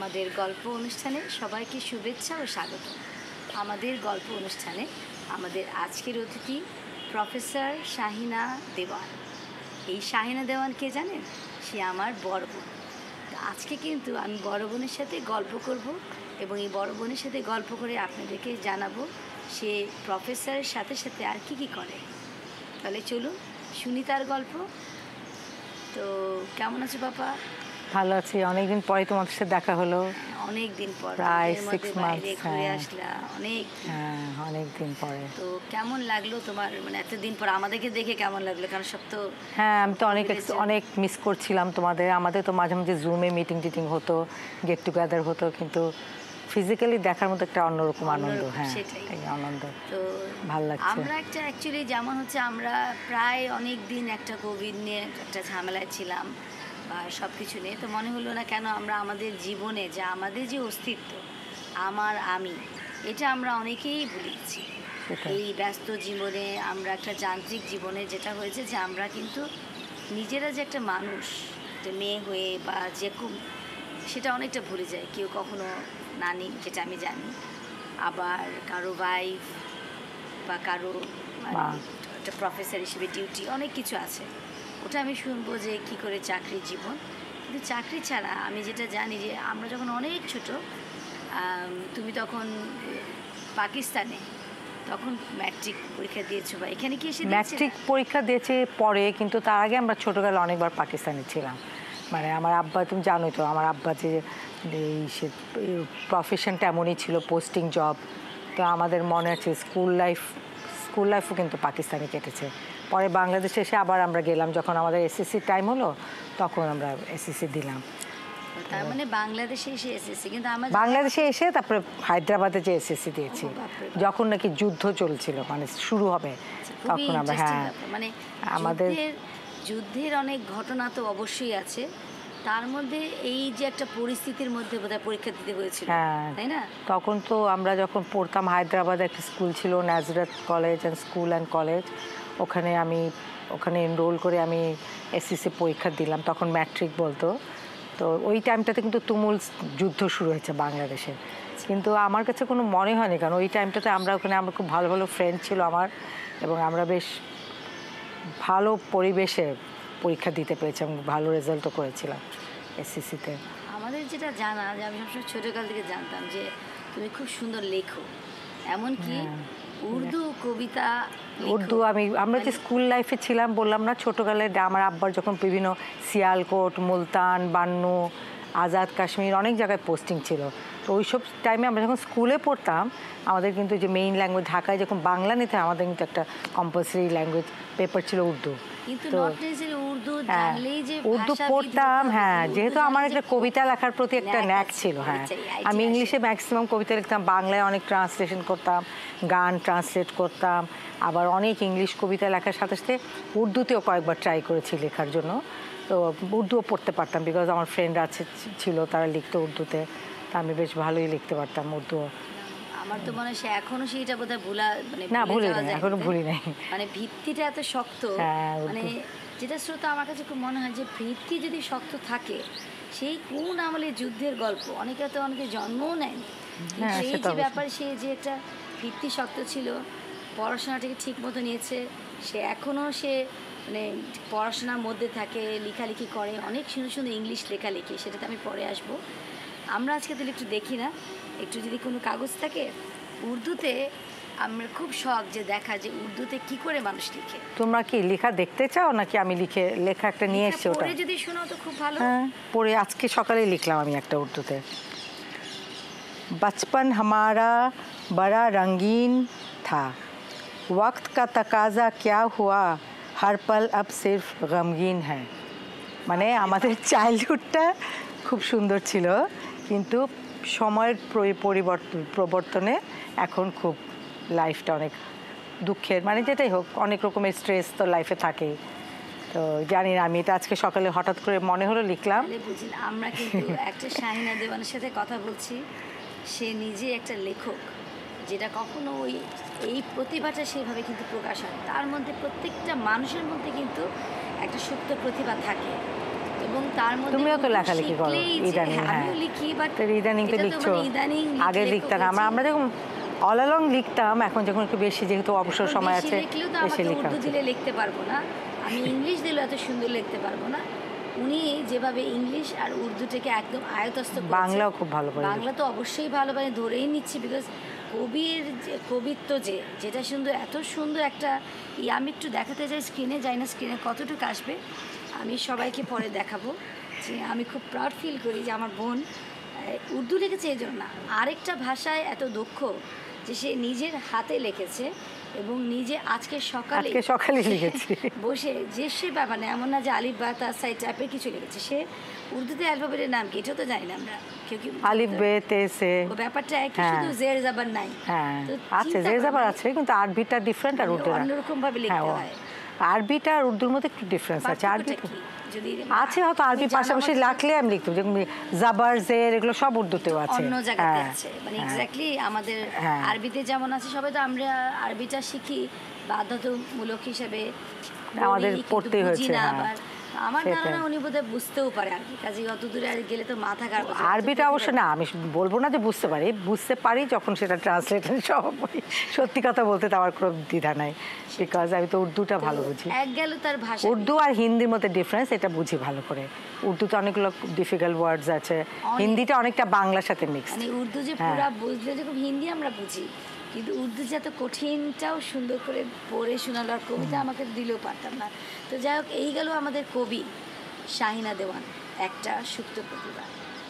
আমাদের গল্প অনুষ্ঠানে সবাইকে শুভেচ্ছা ও স্বাগত। আমাদের গল্প অনুষ্ঠানে আমাদের আজকের অতিথি প্রফেসর শাহিনা দেওয়ান। এই শাহিনা দেওয়ান কে জানেন? সে আমার বড় বোন। আজকে কিন্তু আমি বড় বোনের সাথে গল্প করব এবং এই বড় বোনের সাথে গল্প করে আপনাদেরকে জানাবো সে প্রফেসরের সাথে সাথে আর কি করে। তাহলে চলুন শুনি তার গল্প। তো কেমন আছো বাবা? ভালো আছি, অনেকদিন পরে তোমার সাথে দেখা হলো। অনেক দিন পর, প্রায় 6 মাস ঘুরে আসলা অনেক দিন পরে। তো কেমন লাগলো তোমার, মানে এতদিন পর আমাদেরকে দেখে কেমন লাগলো? কারণ সব তো আমি তো অনেক মিস করছিলাম তোমাদের। আমাদের তো মাঝে মাঝে জুমে মিটিং হতো, গেট টুগেদার হতো, কিন্তু ফিজিক্যালি দেখার মতো একটা অন্যরকম আনন্দ। সেটাই আনন্দ, তো ভালো লাগছে। আমরা একটা অ্যাকচুয়ালি যেমন হচ্ছে আমরা প্রায় অনেক দিন একটা কোভিড নিয়ে একটা ঝামেলায় ছিলাম বা সব কিছু নিয়ে, তো মনে হলো না কেন আমরা আমাদের জীবনে যে আমাদের যে অস্তিত্ব আমি এটা আমরা অনেকেই ভুলেছি। এই ব্যস্ত জীবনে আমরা একটা যান্ত্রিক জীবনে যেটা হয়েছে যে আমরা কিন্তু নিজেরা যে একটা মানুষ, যে মেয়ে হয়ে বা যেরকম, সেটা অনেকটা ভুলে যায়। কেউ কখনো নানি, যেটা আমি জানি, আবার কারো ওয়াইফ বা কারো একটা প্রফেসর হিসেবে ডিউটি, অনেক কিছু আছে। ওটা আমি শুনবো যে কী করে চাকরির জীবন, কিন্তু চাকরি ছাড়া আমি যেটা জানি যে আমরা যখন অনেক ছোট, তুমি তখন পাকিস্তানে তখন ম্যাট্রিক পরীক্ষা দিয়েছো বা এখানে কি এসে ম্যাট্রিক পরীক্ষা দিয়েছে পরে, কিন্তু তার আগে আমরা ছোটোবেলা অনেকবার পাকিস্তানে ছিলাম। মানে আমার আব্বা, তুমি জানোই তো আমার আব্বা যে সে প্রফেশনটা এমনই ছিল, পোস্টিং জব। তো আমাদের মনে আছে স্কুল লাইফও কিন্তু পাকিস্তানে কেটেছে। পরে বাংলাদেশে এসে আবার আমরা গেলাম, যখন আমাদের এসএসসি টাইম হলো তখন আমরা এসএসসি দিলাম। তার মানে বাংলাদেশে এসে এসএসসি, কিন্তু বাংলাদেশে এসে তারপরে হায়দ্রাবাদে যে এসএসসি দিয়েছি, যখন নাকি যুদ্ধ চলছিল, মানে শুরু হবে তখন আমরা। মানে আমাদের যুদ্ধের অনেক ঘটনা তো অবশ্যই আছে, তার মধ্যে এই যে একটা পরিস্থিতির মধ্যে বোধহয় পরীক্ষা দিতে হয়েছিল, তাই না? তখন তো আমরা যখন পড়তাম হায়দ্রাবাদে একটা স্কুল ছিল, Nazrat college and school and college, ওখানে এনরোল করে আমি এসএসসি পরীক্ষা দিলাম। তখন ম্যাট্রিক বলতো। তো ওই টাইমটাতে কিন্তু তুমুল যুদ্ধ শুরু হয়েছে বাংলাদেশে, কিন্তু আমার কাছে কোনো মনে হয়নি, কারণ ওই টাইমটাতে আমরা আমার খুব ভালো ভালো ফ্রেন্ড ছিল আমার, এবং আমরা বেশ ভালো পরিবেশে পরীক্ষা দিতে পেরেছি এবং ভালো রেজাল্টও করেছিলাম এসএসসিতে। আমাদের যেটা জানা, যে আমি সবসময় ছোটোকাল থেকে জানতাম যে তুমি খুব সুন্দর লেখো, এমনকি উর্দু কবিতা। আমরা যে স্কুল লাইফে ছিলাম, বললাম না ছোটোকালে আমার আব্বার যখন বিভিন্ন সিয়ালকোট, মুলতান, বান্নু, আজাদ কাশ্মীর অনেক জায়গায় পোস্টিং ছিল, তো ওই সব টাইমে আমরা যখন স্কুলে পড়তাম আমাদের কিন্তু যে মেইন ল্যাঙ্গুয়েজ, ঢাকায় যখন বাংলা নিতে আমাদের কিন্তু একটা কম্পালসারি ল্যাঙ্গুয়েজ পেপার ছিল উর্দু। উর্দু পড়তাম, যেহেতু আমার একটা কবিতা লেখার প্রতি একটা ন্যাক ছিল। আমি ইংলিশে ম্যাক্সিমাম কবিতা লিখতাম, বাংলায় অনেক ট্রান্সলেশন করতাম, গান ট্রান্সলেট করতাম, আবার অনেক ইংলিশ কবিতা লেখার সাথে সাথে উর্দুতেও কয়েকবার ট্রাই করেছি লেখার জন্য। তো উর্দুও পড়তে পারতাম, বিকজ আমার ফ্রেন্ড ছিল, তারা লিখতো উর্দুতে, তা আমি বেশ ভালোই লিখতে পারতাম উর্দুও। আমার তো মনে হয় এখনো সেইটা বোধহয় ভুলি নাই, এখনো ভুলি নাই। মানে ভিত্তিটা এত শক্ত, মানে যেটা শ্রোতা আমার কাছে খুব মনে হয় যে ভিত্তি যদি শক্ত থাকে, সেই কোন আমলে যুদ্ধের গল্প অনেকে জন্মও নেয়নি, সেই যে ব্যাপার, সে যে একটা ভিত্তি শক্ত ছিল, পড়াশোনাটাকে ঠিক মতো নিয়েছে, সে এখনও মানে পড়াশোনার মধ্যে থাকে, লেখালেখি করে, অনেক সুন্দর সুন্দর ইংলিশ লেখালেখি, সেটাতে আমি পরে আসবো। আমরা আজকে তাহলে একটু দেখি না, একটু যদি কোনো কাগজ থাকে উর্দুতে, আমরা খুব শখ যে দেখা যে উর্দুতে কি করে মানুষ লিখে। তোমরা কি লেখা দেখতে চাও নাকি আমি লেখা একটা নিয়ে এসেছি? ওটা যদি শোনাও তো খুব ভালো। পড়ে আজকে সকালে লিখলাম আমি একটা উর্দুতে। बचपन हमारा बड़ा रंगीन था, वक्त का तकाजा क्या हुआ, हर पल अब सिर्फ गमगीन है। মানে আমাদের চাইল্ডহুডটা খুব সুন্দর ছিল, কিন্তু সময়ের প্রবর্তনে এখন খুব লাইফটা অনেক দুঃখের। মানে যেটাই হোক, অনেক রকমের স্ট্রেস তো লাইফে থাকেই। তো জানি না, আমি এটা আজকে সকালে হঠাৎ করে মনে হলো লিখলাম। আমরা কিন্তু একটা শাহিনা দেওয়ানের সাথে কথা বলছি, সে নিজে একটা লেখক, যেটা কখনো এই প্রতিভাটা সেভাবে কিন্তু প্রকাশ হয়। তার মধ্যে প্রত্যেকটা মানুষের মধ্যে কিন্তু একটা সুপ্ত প্রতিভা থাকে, এবং তার মধ্যে তুমিও তো উর্দু লেখালেখি করো শিখলেই যে- ইদানিং, হ্যাঁ, হ্যাঁ আমিও লিখি, বাট তো ইদানিং তো এটা তো লিখছো, মানে ইদানিং আগে লেখা লিখতাম আমরা হয়েছে। আমরা যখন অল অলং লিখতাম, এখন যখন একটু বেশি যেহেতু অবসর এখন সময় বেশি আছে লিখলেও তো বেশি আমাকে লেখা উর্দু হচ্ছে। দিলে লিখতে পারবো না, আমি ইংলিশ দিলেও এত সুন্দর লিখতে পারবো না। উনি যেভাবে ইংলিশ আর উর্দুটাকে একদম আয়ত্তস্থ করেছে, বাংলাও খুব ভালো পারে। বাংলা তো অবশ্যই ভালো পারে, ধরেই নিচ্ছি, বিকজ কবির যে কবিত্ব যেটা সুন্দর, এত সুন্দর একটা আমি একটু দেখাতে চাই স্ক্রিনে, যাই না স্ক্রিনে কতটুকু আসবে, আমি সবাইকে পরে দেখাবো যে আমি খুব প্রাউড ফিল করি যে আমার বোন উর্দু লিখেছে এই জন্য না, আরেকটা ভাষায় এত দক্ষ যে সে নিজের হাতে লিখেছে এবং নিজে আজকে সকালে লিখেছি বসে যে সে ব্যাপার না, এমন না যে আলিফ বা তার সাইড টাইপের কিছু লিখেছে, সে উর্দুতে অ্যালফাবেটের নাম কি এটাও তো জানি না আমরা কেউ কি, আলিফ বে তে সে ও ব্যাপারটা একই, হ্যাঁ। শুধু জের জাবার নাই। হ্যাঁ তো আছে, চিন্তা যে করো, যাবার আছে, কিন্তু আরবিটা ডিফারেন্ট আর উর্দুটা অন্যরকম ভাবে লিখতে হয়। আরবিটা আর উর্দুর মধ্যে একটু ডিফারেন্স আছে। আরবি পার্থক্যটা কি? যদি আছে হয়তো, আরবি তুমি জানো পাশাপাশি আমাকে- লাগলে আমি লিখতাম, যেমন জাবার জের এগুলো সব উর্দুতেও আছে। অন্য জায়গাতে হ্যাঁ, আছে, মানে হ্যাঁ। এক্স্যাক্টলি আমাদের হ্যাঁ। আরবিতে যেমন আছে, সবাই তো আমরা আরবিটা শিখি বাধ্যতামূলক হিসেবে, আমাদের পড়ি, কিন্তু পড়তেই বুঝি হয়েছে, না। হ্যাঁ। আবার আমার সেটাই। ধারণা উনি বোধহয় বুঝতেও পারে আর কি, কাজে অত দূরে আর গেলে তো মাথা খারাপ হয়ে যাবে। আরবিটা অবশ্য না, আমি বলবো না যে বুঝতে পারি যখন সেটা ট্রান্সলেটার সব বলি। সত্যি কথা বলতে তো আমার কোনো দ্বিধা নাই, বিকজ আমি তো উর্দুটা ভালো বুঝি। এক গেল তার ভাষা, উর্দু আর হিন্দির মধ্যে ডিফারেন্স এটা বুঝি ভালো করে। উর্দুতে অনেকগুলো ডিফিকাল্ট ওয়ার্ডস আছে, হিন্দিটা অনেকটা বাংলার সাথে মিক্স। মানে উর্দু যে হ্যাঁ। পুরা বুঝলে যেরকম হিন্দি আমরা বুঝি, কিন্তু উর্দু যে এত কঠিনটাও সুন্দর করে পড়ে শোনালো, আর কবিতা আমাকে দিলেও পারতাম না। তো যাই হোক, এই গেল আমাদের কবি শাহিনা দেওয়ান, একটা সুপ্ত প্রতিভা।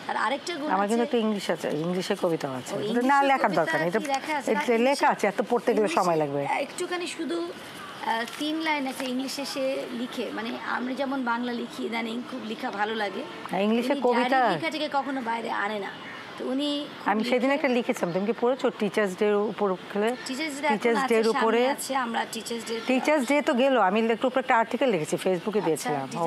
আর আরেকটা গুণ আমার কিন্তু আছে, একটু ইংলিশ আছে, ইংলিশে কবিতাও আছে, ও, এটা ইংলিশে না লেখার কবিতা দরকার নেই, এটা কি লেখা আছে? এটা না, লেখা আছে, এত পড়তে গেলে সময় ইংলিশে লাগবে। একটুখানি শুধু 3 লাইন একটা ইংলিশে সে লিখে, মানে আমরা যেমন বাংলা লিখি ইদানিং খুব লেখা ভালো লাগে, হ্যাঁ, ইংলিশে উনি কবিতা ডায়েরি লেখাটাকে কখনো বাইরে আনে না। তো উনি খুব আমি সেদিন লিখে- একটা লিখেছিলাম, তুমি কি পড়েছো? টিচার্স ডে উপর টিচার্স টিচার্স ডে উপরে, আছে, আমরা টিচার্স ডে টিচার্স ডে তো গেল, আমি একটু উপরে একটা আর্টিকেল লিখেছি, ফেসবুকে দিয়েছিলাম। ও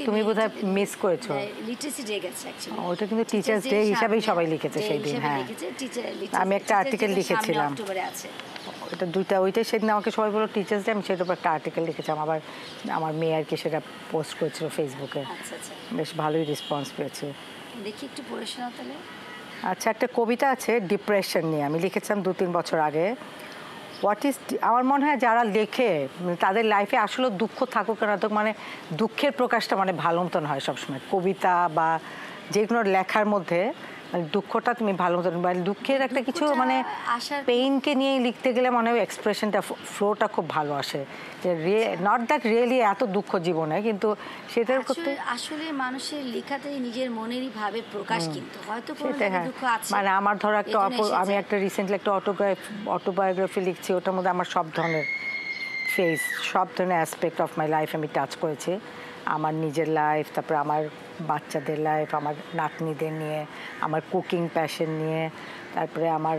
তুমি বোধহয় মিস করেছো। লিটারেসি ডে গেছে অ্যাকচুয়ালি, ওটা কিন্তু টিচার্স ডে হিসাবেই সবাই লিখেছে সেই দিন। হ্যাঁ, আমি একটা article লিখেছিলাম। অক্টোবরে আছে। ওটা দুইটা, ওইটাই সেদিন আমাকে সবাই বলো টিচার্স ডে, আমি সেটার উপর একটা আর্টিকেল লিখেছিলাম, আবার আমার মেয়ে আর কি সেটা পোস্ট করেছিল ফেসবুকে, আচ্ছা আচ্ছা, বেশ ভালোই রেসপন্স পেয়েছে। দেখি একটু পড়ে শোনাও তাহলে। আচ্ছা, একটা কবিতা আছে ডিপ্রেশন নিয়ে, আমি লিখেছিলাম 2-3 বছর আগে। হোয়াট ইজ, আমার মনে হয় যারা লেখে তাদের লাইফে আসলে দুঃখ থাকুক না থাকুক, মানে দুঃখের প্রকাশটা মানে ভালো মতন হয় সবসময়, কবিতা বা যে কোনো লেখার মধ্যে মানে দুঃখটা তুমি ভালো মতন, মানে দুঃখের একটা কিছু দুঃখটা মানে আসার- পেইনকে নিয়ে লিখতে গেলে মনে হয় এক্সপ্রেশনটা ফ্লোটা খুব ভালো আসে, যে নট দ্যাট রিয়েলি এত দুঃখ জীবনে, কিন্তু সেটার করতে আসলে মানুষের লেখাতেই নিজের মনেরই ভাবের প্রকাশ, কিন্তু হয়তো কোনো সেটা, জায়গায় হ্যাঁ। দুঃখ আছে, মানে আমার ধরো একটা এজন্য এসেছে। আমি একটা রিসেন্টলি একটা অটোবায়োগ্রাফি লিখছি, ওটার মধ্যে আমার সব ধরনের ফেস, সব ধরনের অ্যাসপেক্ট অফ মাই লাইফ আমি টাচ করেছি। আমার নিজের লাইফ, তারপরে আমার বাচ্চাদের লাইফ, আমার নাতনিদের নিয়ে, আমার কুকিং প্যাশন নিয়ে, তারপরে আমার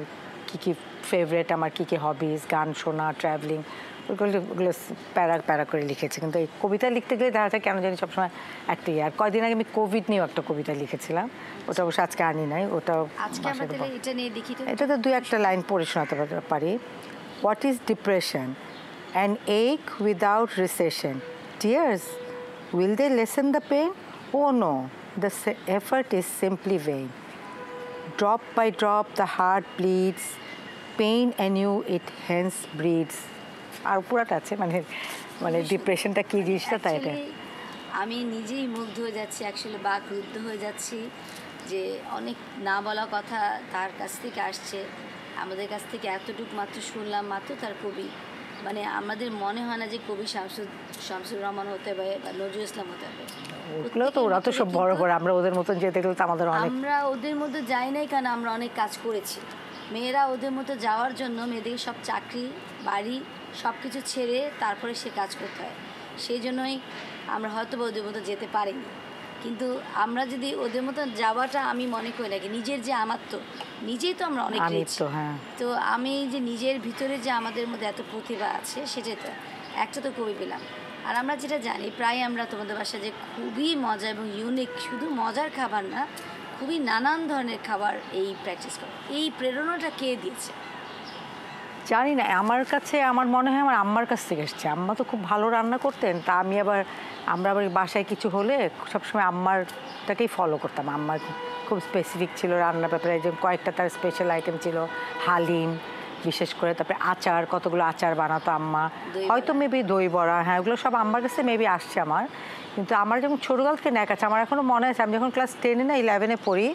কী কী ফেভারেট, আমার কী কী হবিজ, গান শোনা, ট্রাভেলিং, ওগুলো প্যারা প্যারা করে লিখেছি। কিন্তু এই কবিতা লিখতে গেলে দেখা যায় কেন জানি সবসময় একটা আর কয়দিন আগে আমি কোভিড নিয়েও একটা কবিতা লিখেছিলাম, ওটা অবশ্য আজকে আনি নাই, ওটাও আজকে আমরা তাহলে এটা নিয়ে দেখি তো। এটা তো 2-1 লাইন পড়ে শোনাতে পারি। What is depression? অ্যান এক without recession, tears will they lessen the pain? Oh no, the effort is simply vain. Drop by drop the heart bleeds, pain anew it hence breeds. আর পুরাটা আছে, মানে ডিপ্রেশনটা কি জিনিসটা তাই এটা। Actually, আমি নিজেই মুগ্ধ হয়ে যাচ্ছি, অ্যাকচুয়ালি বাকরুদ্ধ হয়ে যাচ্ছি যে অনেক না বলা কথা তার কাছ থেকে আসছে, আমাদের কাছ থেকে এতটুকু মাত্র শুনলাম, মাত্র তার কবি, মানে আমাদের মনে হয় না যে কবি শামসুর রহমান হতে হবে বা নজরুল ইসলাম হতে হবে। ওগুলো তো ওরা তো সব বড় বড়, আমরা ওদের মতন যেতে গেলে তো আমাদের অনেক, আমরা ওদের মধ্যে যাই নাই কারণ আমরা অনেক কাজ করেছি। মেয়েরা ওদের মতো যাওয়ার জন্য মেয়েদের সব চাকরি বাড়ি সব কিছু ছেড়ে তারপরে সে কাজ করতে হয়, সেই জন্যই আমরা হয়তো বা ওদের মতো যেতে পারিনি। কিন্তু আমরা যদি ওদের মতো যাওয়াটা, আমি মনে করি নাকি নিজের যে আমার তো নিজেই তো আমরা অনেক rich। হ্যাঁ, তো আমি যে নিজের ভিতরে যে আমাদের মধ্যে এত প্রতিভা আছে, সেটাই তো একটা তো কবি পেলাম। আর আমরা যেটা জানি প্রায় আমরা তোমাদের বাসায় যে খুবই মজা এবং ইউনিক, শুধু মজার খাবার না, খুবই নানান ধরনের খাবার এই প্র্যাকটিস করে, এই প্রেরণাটা কে দিয়েছে? জানি না, আমার কাছে আমার মনে হয় আমার আম্মার কাছ থেকে এসছে। আম্মা তো খুব ভালো রান্না করতেন, তা আমরা আবার বাসায় কিছু হলে সবসময় আম্মারটাকেই ফলো করতাম। আম্মার খুব স্পেসিফিক ছিল রান্নার ব্যাপারে, যে কয়েকটা তার স্পেশাল আইটেম ছিল, হালিম বিশেষ করে, তারপরে আচার, কতগুলো আচার বানাতো আম্মা, হয়তো মেবি দই বড়া, হ্যাঁ ওগুলো সব আম্মার কাছে মেবি আসছে আমার। কিন্তু আমার যখন ছোটোকাল থেকে ন্যাক আছে, আমার এখনও মনে আছে আমি যখন ক্লাস 10 না 11 পড়ি,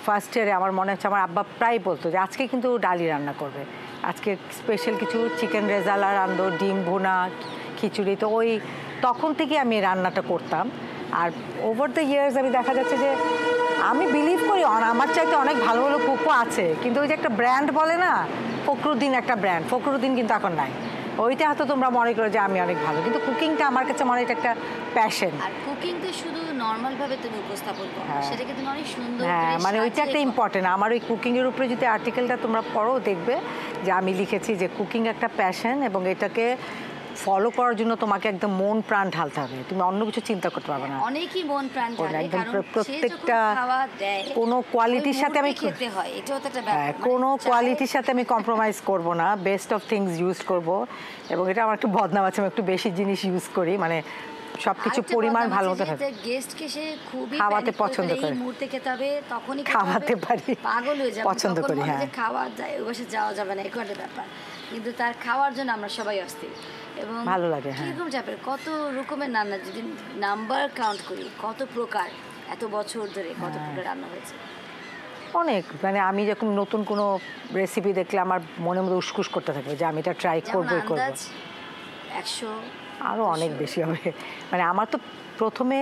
ফার্স্ট ইয়ারে আমার মনে হচ্ছে আমার আব্বা প্রায় বলতো যে আজকে কিন্তু ডালি রান্না করবে, আজকে স্পেশাল কিছু চিকেন রেজালা রান্ধো, ডিম ভুনা, খিচুড়ি। তো ওই তখন থেকে আমি রান্নাটা করতাম। আর ওভার দ্য ইয়ার্স আমি দেখা যাচ্ছে যে আমি বিলিভ করি আমার চাইতে অনেক ভালো ভালো কুকও আছে, কিন্তু ওই যে একটা ব্র্যান্ড বলে না, ফখরুদ্দিন একটা ব্র্যান্ড, ফখরুদ্দিন কিন্তু এখন নাই। ওইটা হয়তো তোমরা মনে করো যে আমি অনেক ভালো, কিন্তু কুকিংটা আমার কাছে মনে হয় এটা একটা প্যাশন। আর কুকিংটা শুধু নর্মাল ভাবে তুমি উপস্থাপন করো, সেটাকে তুমি অনেক সুন্দর হ্যাঁ, করে মানে ওইটা একটা সাজিয়ে ইম্পর্টেন্ট। আমার ওই কুকিংয়ের উপরে যদি আর্টিকেলটা তোমরা পড়ো দেখবে যে আমি লিখেছি যে কুকিং একটা প্যাশন, এবং এটাকে ফলো করার জন্য তোমাকে একদম মন প্রাণ ঢালতে হবে, তুমি অন্য কিছু চিন্তা করতে পারবে না। অনেকই মন প্রাণ ঢালে, একদম কারণ প্রত্যেকটা খাওয়া দেয় কোনো কোয়ালিটির সাথে আমি খেতে হয়, এটাও তো একটা ব্যাপার। কোনো কোয়ালিটির সাথে আমি কম্প্রোমাইজ করব না, বেস্ট অফ থিংস ইউজ করব। এবং এটা আমার একটু বদনাম আছে, আমি একটু বেশি জিনিস ইউজ করি, মানে সবকিছু পরিমাণ ভালো মতো থাকে। গেস্টকে সে খুবই খাওয়াতে পছন্দ করে, এই মুহূর্তে খেতে হবে, তখনই খাওয়াতে পারি, পাগল হয়ে যাবে, পছন্দ করি। হ্যাঁ, খাওয়া যায় ওই বসে যাওয়া যাবে না, এরকম একটা ব্যাপার। কিন্তু তার খাওয়ার জন্য আমরা সবাই অস্থির এবং ভালো লাগে। হ্যাঁ, কিরকম চাপের, কত রকমের রান্না যদি নাম্বার কাউন্ট করি, কত প্রকার, এত বছর ধরে কত প্রকার রান্না হয়েছে। অনেক, মানে আমি যখন নতুন কোনো রেসিপি দেখলে আমার মনের মধ্যে উসকুস করতে থাকবে যে আমি এটা ট্রাই করবই করবো। 100 আরও অনেক বেশি হবে। মানে আমার তো প্রথমে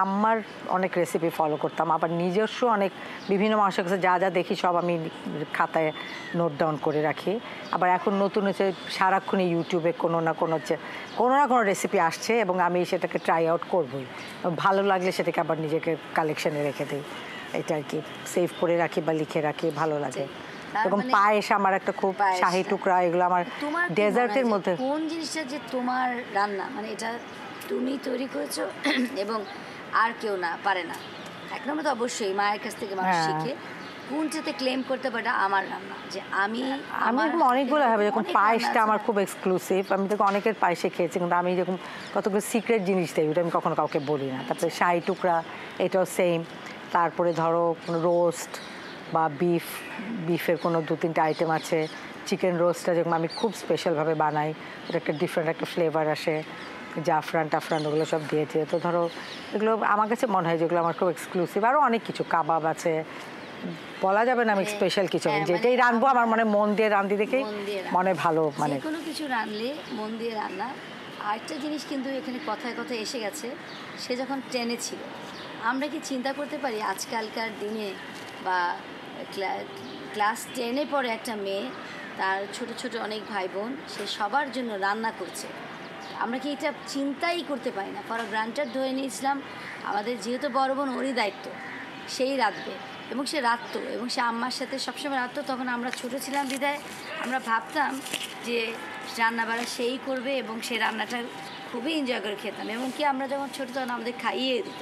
আম্মার অনেক রেসিপি ফলো করতাম, আবার নিজস্ব অনেক বিভিন্ন মানুষের কাছে যা যা দেখি সব আমি খাতায় নোট ডাউন করে রাখি। আবার এখন নতুন হচ্ছে সারাক্ষণই ইউটিউবে কোনো না কোনো রেসিপি আসছে, এবং আমি সেটাকে ট্রাই আউট করবই। ভালো লাগলে সেটাকে আবার নিজেকে কালেকশনে রেখে দিই, এটা আর কি সেভ করে রাখি বা লিখে রাখি, ভালো লাগে। এরকম পায়েস আমার একটা খুব, শাহি টুকরা, এগুলো আমার ডেজার্টের মধ্যে। কোন জিনিসটা যে তোমার রান্না, মানে এটা তুমি তৈরি করেছো এবং আর কেউ না পারে না? এক নম্বর তো অবশ্যই মায়ের কাছ থেকে মানুষ শিখে, কোনটাতে ক্লেম করতে পারে আমার রান্না, যে আমি অনেকগুলো হবে। যখন পায়েসটা আমার খুব এক্সক্লুসিভ, আমি তো অনেকের পায়েসে খেয়েছি, কিন্তু আমি যখন কতগুলো সিক্রেট জিনিস দেয় ওটা আমি কখনো কাউকে বলি না। তারপরে শাহি টুকরা, এটাও সেম। তারপরে ধরো রোস্ট বা বিফের কোনো 2-3টা আইটেম আছে। চিকেন রোস্টটা যেমন আমি খুব স্পেশালভাবে বানাই, ওটা একটা ডিফারেন্ট একটা ফ্লেভার আসে, জাফরান টাফরান ওগুলো সব দিয়েছে। তো ধরো এগুলো আমার কাছে মনে হয় যেগুলো আমার খুব এক্সক্লুসিভ। আরও অনেক কিছু, কাবাব আছে, বলা যাবে না আমি স্পেশাল কিছু, যেটাই রাঁধবো আমার মানে মন দিয়ে রাঁধি দেখেই মনে ভালো, মানে কোনো কিছু রাঁধলে মন দিয়ে রান্না। আরেকটা জিনিস কিন্তু এখানে কথায় কথায় এসে গেছে, সে যখন ট্রেনে ছিল, আমরা কি চিন্তা করতে পারি আজকালকার দিনে বা ক্লাস 10-এ পড়ে একটা মেয়ে, তার ছোট ছোট অনেক ভাই বোন, সে সবার জন্য রান্না করছে। আমরা কি এটা চিন্তাই করতে পারি না, ফর গ্রান্টেড ধরে নিয়েছিলাম আমাদের যেহেতু বড় বোন, ওরই দায়িত্ব, সেই রাঁধবে, এবং সে রাঁধতো, এবং সে আম্মার সাথে সবসময় রাঁধতো। তখন আমরা ছোটো ছিলাম বিদায় আমরা ভাবতাম যে রান্নাবাড়া সেই করবে, এবং সেই রান্নাটা খুবই এনজয় করে খেতাম, এবং কি আমরা যখন ছোটো তখন আমাদের খাইয়ে দিত।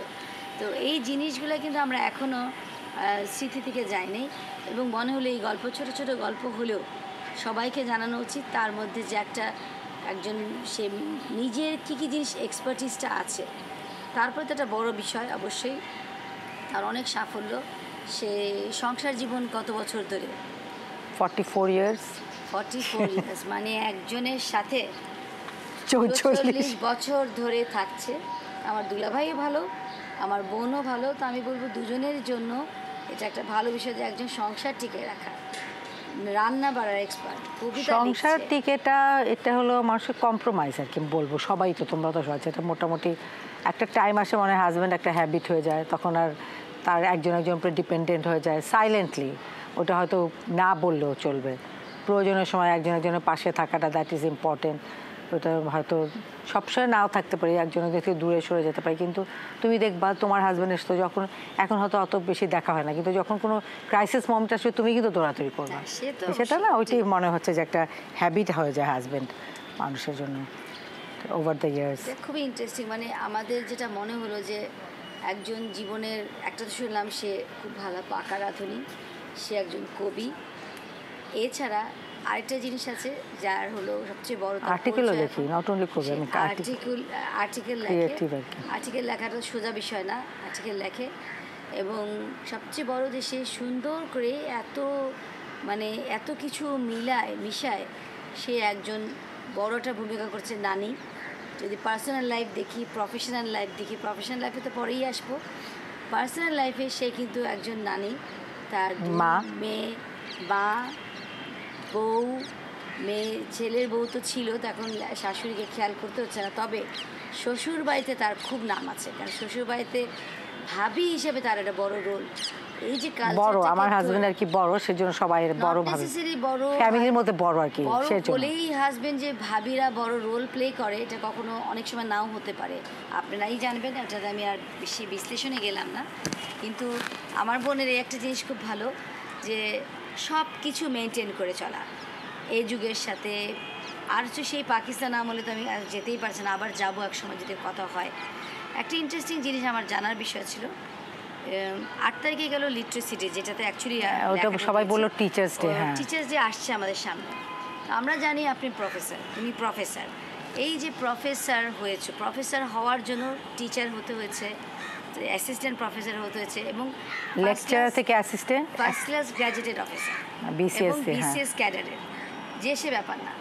তো এই জিনিসগুলো কিন্তু আমরা এখনও স্মৃতি থেকে যাইনি, এবং মনে হলো এই গল্প, ছোট ছোট গল্প হলেও সবাইকে জানানো উচিত। তার মধ্যে যে একজন সে নিজের কী কী জিনিস এক্সপার্টিসটা আছে, তারপরে তো একটা বড় বিষয় অবশ্যই তার অনেক সাফল্য। সে সংসার জীবন কত বছর ধরে? 44 ইয়ার্স। 44 ইয়ার্স, মানে একজনের সাথে 44 বছর ধরে থাকছে। আমার দুলাভাইও ভালো, আমার বোনও ভালো। তো আমি বলবো দুজনের জন্য এটা একটা ভালো বিষয় যে একজন সংসার টিকে রাখা, রান্না বাড়ার এক্সপার্ট। সংসার টিকেটা এটা হলো মানুষের কম্প্রোমাইজ আর কি বলবো। সবাই তো, তোমরা তো সবাই, এটা মোটামুটি একটা টাইম আসে মনে হয় হাজব্যান্ড একটা হ্যাবিট হয়ে যায়, তখন আর তার একজন উপরে ডিপেন্ডেন্ট হয়ে যায় সাইলেন্টলি। ওটা হয়তো না বললেও চলবে, প্রয়োজনের সময় একজনের পাশে থাকাটা, দ্যাট ইজ ইম্পর্টেন্ট। ওটা হয়তো সবসময় নাও থাকতে পারি, একজনের থেকে দূরে সরে যেতে পারি, কিন্তু তুমি দেখবা তোমার হাজব্যান্ডের সাথে যখন, এখন হয়তো অত বেশি দেখা হয় না, কিন্তু যখন কোনো ক্রাইসিস মোমেন্ট আসবে তুমি কিন্তু দৌড়াদৌড়ি করবে, সেটা না ওইটাই মনে হচ্ছে যে একটা হ্যাবিট হয়ে যায় হাজব্যান্ড মানুষের জন্য ওভার দ্য ইয়ার্স। খুবই ইন্টারেস্টিং। মানে আমাদের যেটা মনে হলো যে একজন জীবনের একটা তো শুনলাম সে খুব ভালো পাকা রাঁধুনি, সে একজন কবি, এছাড়া আরেকটা জিনিস আছে যার হলো সবচেয়ে বড় আর্টিকেলও লিখি, নট অনলি কবি, আমি আর্টিকেল ক্রিয়েটিভ আর কি। আর্টিকেল লেখাটা সোজা বিষয় না, আর্টিকেল লেখে এবং সবচেয়ে বড় যে সে সুন্দর করে মানে এত কিছু মিশায়। সে একজন বড় একটা ভূমিকা করছে নানি। যদি পার্সোনাল লাইফ দেখি, প্রফেশনাল লাইফ দেখি, প্রফেশনাল লাইফে তো পরেই আসবো, পার্সোনাল লাইফে সে কিন্তু একজন নানি। তার মা, মেয়ে, মা, বউ, ছেলের বউ তো ছিল, তো এখন শাশুড়িকে খেয়াল করতে হচ্ছে না। তবে শ্বশুর বাড়িতে তার খুব নাম আছে, কারণ শ্বশুর বাড়িতে ভাবি হিসেবে তার একটা বড় রোল। এই যে বড়, আমার হাজবেন্ড আর কি বড়, সেজন্য সবাই বড় ভাবে, বড় ফ্যামিলির মধ্যে বড় আর কি, সেজন্য বলেই হাজবেন্ড যে ভাবিরা বড় রোল প্লে করে, এটা কখনো অনেক সময় নাও হতে পারে, আপনারাই জানবেন, এটাতে আমি আর বেশি বিশ্লেষণে গেলাম না। কিন্তু আমার বোনের এই একটা জিনিস খুব ভালো, যে সব কিছু মেনটেন করে চলা এই যুগের সাথে। আর হচ্ছে সেই পাকিস্তান আমলে তো আমি যেতেই পারছি না, আবার যাবো এক সময় যদি কথা হয়। একটা ইন্টারেস্টিং জিনিস আমার জানার বিষয় ছিল, 8 তারিখে গেল লিটারেসি ডে, যেটাতে অ্যাকচুয়ালি ওটা সবাই বললো টিচার্স ডে। হ্যাঁ, টিচার্স ডে আসছে আমাদের সামনে। আমরা জানি আপনি প্রফেসর, তুমি প্রফেসর। এই যে প্রফেসর হয়েছে, প্রফেসর হওয়ার জন্য টিচার হতে হয়েছে, অ্যাসিস্ট্যান্ট প্রফেসর হতে হয়েছে, এবং লেকচারার থেকে assistant, first class graduated officer, BCS, BCS ক্যাডারের, যে সে ব্যাপার না,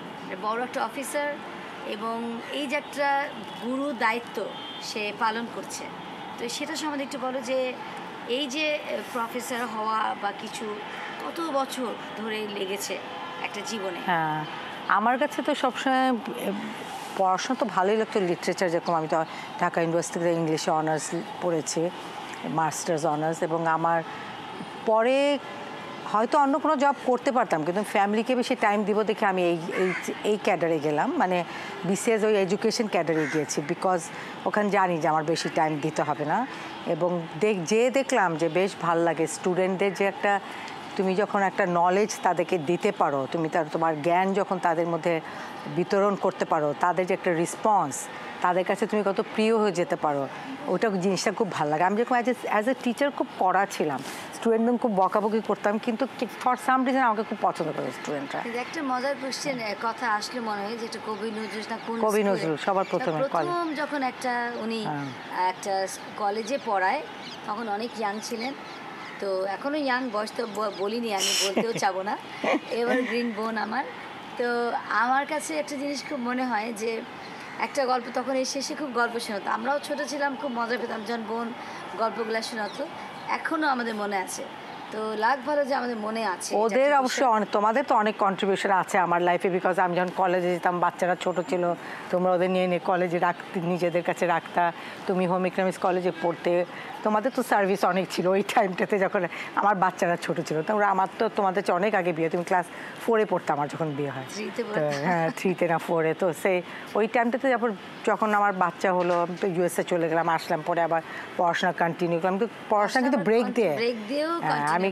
বড় একটা অফিসার। এবং এই যে একটা গুরু দায়িত্ব সে পালন করছে, তো সেটা সম্বন্ধে একটু বলো যে এই যে প্রফেসর হওয়া বা কিছু কত বছর ধরে লেগেছে একটা জীবনে। হ্যাঁ, আমার কাছে তো সবসময় পড়াশোনা তো ভালোই লাগতো, লিটারেচার, যেরকম আমি তো ঢাকা ইউনিভার্সিটিতে ইংলিশে অনার্স পড়েছি, মাস্টার্স অনার্স, এবং আমার পরে হয়তো অন্য কোনো জব করতে পারতাম, কিন্তু ফ্যামিলিকে বেশি টাইম দিব দেখে আমি এই ক্যাডারে গেলাম, মানে বিসিএস ওই এডুকেশন ক্যাডারে গিয়েছি, বিকজ ওখানে জানি যে আমার বেশি টাইম দিতে হবে না। এবং দেখলাম যে বেশ ভাল লাগে স্টুডেন্টদের, যে একটা তুমি যখন একটা নলেজ তাদেরকে দিতে পারো, তুমি তোমার জ্ঞান যখন তাদের মধ্যে বিতরণ করতে পারো, তাদের যে একটা রেসপন্স, তাদের কাছে তুমি কত প্রিয় হয়ে যেতে পারো, ওটা জিনিসটা খুব ভালো লাগে। আমি যখন অ্যাজ এ টিচার খুব কড়া ছিলাম, স্টুডেন্টদের খুব বকাবকি করতাম, কিন্তু ফর সাম রিজন আমাকে খুব পছন্দ করে স্টুডেন্টরা। একটা মজার কোশ্চেন কথা আসলে মনে হয়, যেটা কবি নজরুল না কোন কবি নজরুল সবার প্রথম যখন উনি একটা কলেজে পড়ায়, তখন অনেক ইয়াং ছিলেন, তো এখনো ইয়াং, বয়স তো বলিনি, আমি বলতেও চাবো না, এবার গ্রিন বোন আমার। তো আমার কাছে একটা জিনিস খুব মনে হয় যে একটা গল্প, তখন এই শেষে খুব গল্প শোনাতো, আমরাও ছোটো ছিলাম, খুব মজা পেতাম যখন বোন গল্পগুলো শোনাতো, এখনও আমাদের মনে আছে। তো লাগ ভালো যে আমাদের মনে আছে। ওদের অবশ্যই তোমাদের তো অনেক কন্ট্রিবিউশন আছে আমার লাইফে, বিকজ আমি যখন কলেজে যেতাম, বাচ্চারা ছোট ছিল, তোমরা ওদের নিয়ে কলেজে নিজেদের কাছে রাখতা, তুমি হোম ইকোনমিক্স কলেজে পড়তে, তোমাদের তো সার্ভিস অনেক ছিল ওই টাইমটাতে, যখন আমার বাচ্চারা ছোট ছিল। তোমরা, আমার তো তোমাদের চেয়ে অনেক আগে বিয়ে, তুমি ক্লাস 4-এ পড়তে আমার যখন বিয়ে হয়, হ্যাঁ 3-তে না 4-এ। তো ওই টাইমটাতে যখন আমার বাচ্চা হলো, আমি তো ইউএসএ চলে গেলাম, আসলাম, পরে আবার পড়াশোনা কন্টিনিউ করলাম, কিন্তু পড়াশোনা কিন্তু ব্রেক দিয়ে, আমি